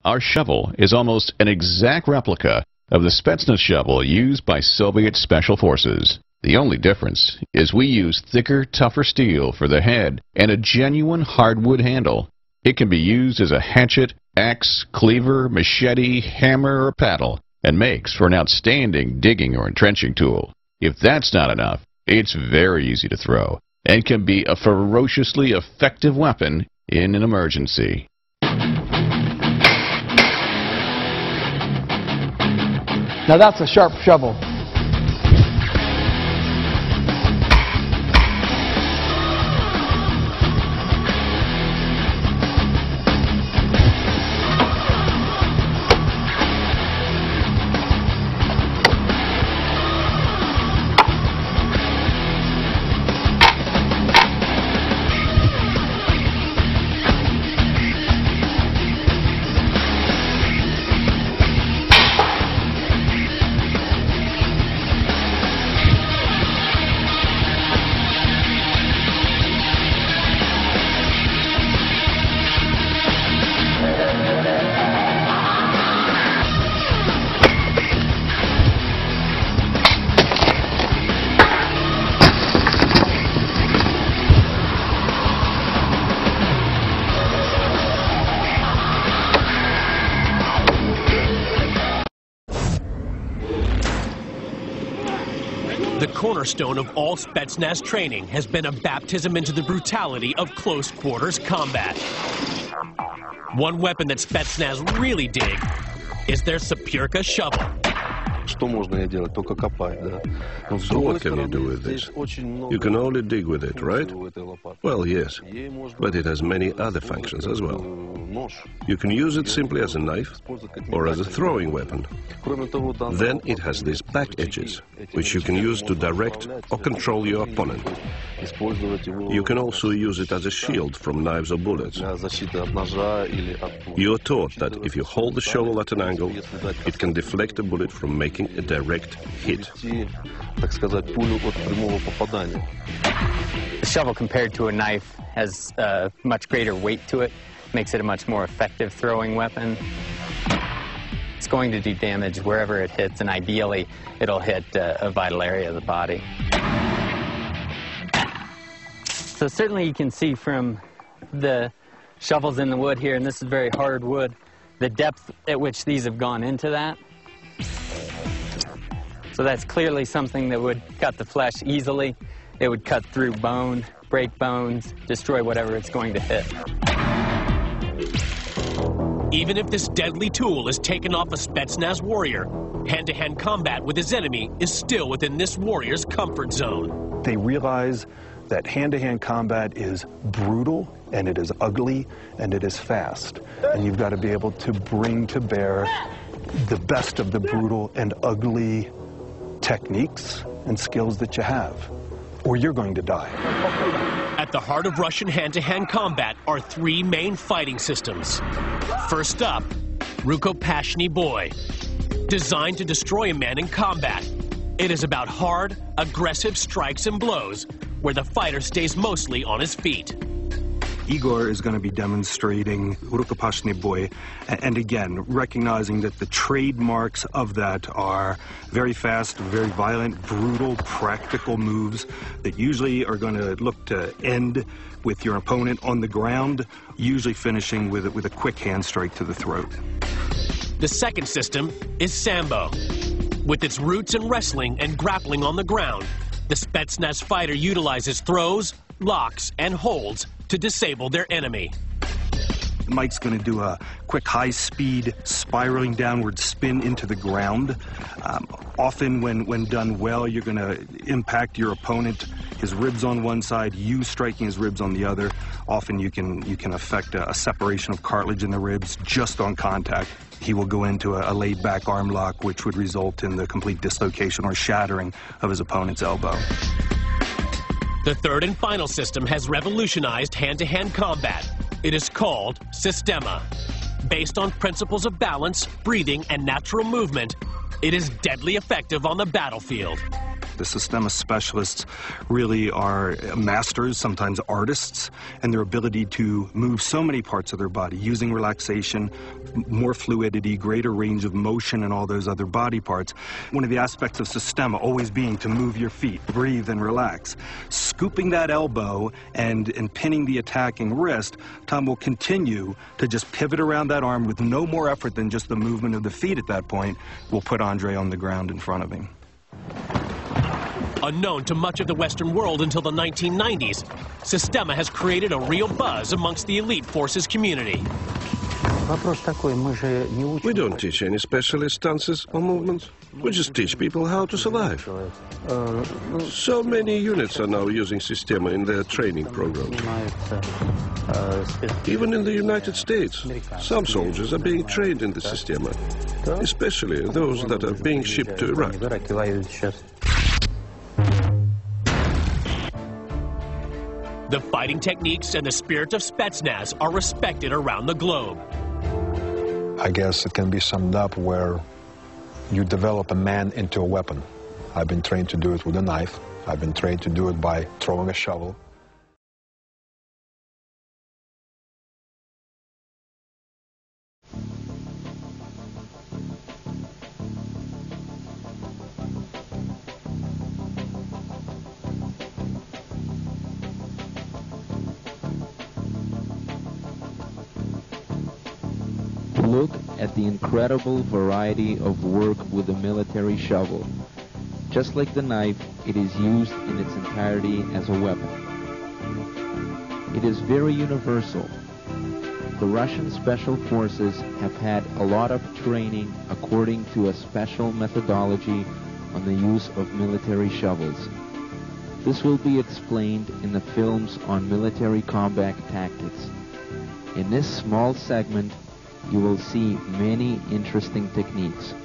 Our shovel is almost an exact replica of the Spetsnaz shovel used by Soviet Special Forces. The only difference is we use thicker, tougher steel for the head and a genuine hardwood handle. It can be used as a hatchet, axe, cleaver, machete, hammer, or paddle, and makes for an outstanding digging or entrenching tool. If that's not enough, it's very easy to throw and can be a ferociously effective weapon in an emergency. Now that's a sharp shovel. The cornerstone of all Spetsnaz training has been a baptism into the brutality of close-quarters combat. One weapon that Spetsnaz really dig is their Sapurka shovel. So what can you do with this? You can only dig with it, right? Well, yes, but it has many other functions as well. You can use it simply as a knife or as a throwing weapon. Then it has these back edges, which you can use to direct or control your opponent. You can also use it as a shield from knives or bullets. You're taught that if you hold the shovel at an angle, it can deflect a bullet from making a direct hit. The shovel, compared to a knife, has much greater weight to it, makes it a much more effective throwing weapon. It's going to do damage wherever it hits, and ideally it'll hit a vital area of the body. So certainly you can see from the shovels in the wood here, and this is very hard wood, the depth at which these have gone into that. So that's clearly something that would cut the flesh easily. It would cut through bone, break bones, destroy whatever it's going to hit. Even if this deadly tool is taken off a Spetsnaz warrior, hand-to-hand combat with his enemy is still within this warrior's comfort zone. They realize that hand-to-hand combat is brutal, and it is ugly, and it is fast. And you've got to be able to bring to bear the best of the brutal and ugly techniques and skills that you have, or you're going to die. At the heart of Russian hand-to-hand combat are three main fighting systems. First up, Rukopashny Boy. Designed to destroy a man in combat, it is about hard, aggressive strikes and blows, where the fighter stays mostly on his feet. Igor is going to be demonstrating Rukopashny Boy, and again, recognizing that the trademarks of that are very fast, very violent, brutal, practical moves that usually are going to look to end with your opponent on the ground, usually finishing with a quick hand strike to the throat. The second system is Sambo. With its roots in wrestling and grappling on the ground, the Spetsnaz fighter utilizes throws, locks, and holds to disable their enemy. Mike's going to do a quick high-speed spiraling downward spin into the ground. Often when done well, you're going to impact your opponent, his ribs on one side, you striking his ribs on the other. Often you can affect a separation of cartilage in the ribs just on contact. He will go into a laid-back arm lock, which would result in the complete dislocation or shattering of his opponent's elbow. The third and final system has revolutionized hand-to-hand combat. It is called Sistema. Based on principles of balance, breathing, and natural movement, it is deadly effective on the battlefield. The Sistema specialists really are masters, sometimes artists, and their ability to move so many parts of their body using relaxation, more fluidity, greater range of motion, and all those other body parts. One of the aspects of Sistema always being to move your feet, breathe and relax. Scooping that elbow and pinning the attacking wrist, Tom will continue to just pivot around that arm with no more effort than just the movement of the feet at that point. Will put Andre on the ground in front of him. Unknown to much of the Western world until the 1990s, Sistema has created a real buzz amongst the elite forces community. We don't teach any specialist stances or movements. We just teach people how to survive. So many units are now using Sistema in their training programs. Even in the United States, some soldiers are being trained in the Sistema, especially those that are being shipped to Iraq. The fighting techniques and the spirit of Spetsnaz are respected around the globe. I guess it can be summed up where you develop a man into a weapon. I've been trained to do it with a knife. I've been trained to do it by throwing a shovel. Look at the incredible variety of work with the military shovel. Just like the knife, it is used in its entirety as a weapon. It is very universal. The Russian Special Forces have had a lot of training according to a special methodology on the use of military shovels. This will be explained in the films on military combat tactics. In this small segment, you will see many interesting techniques.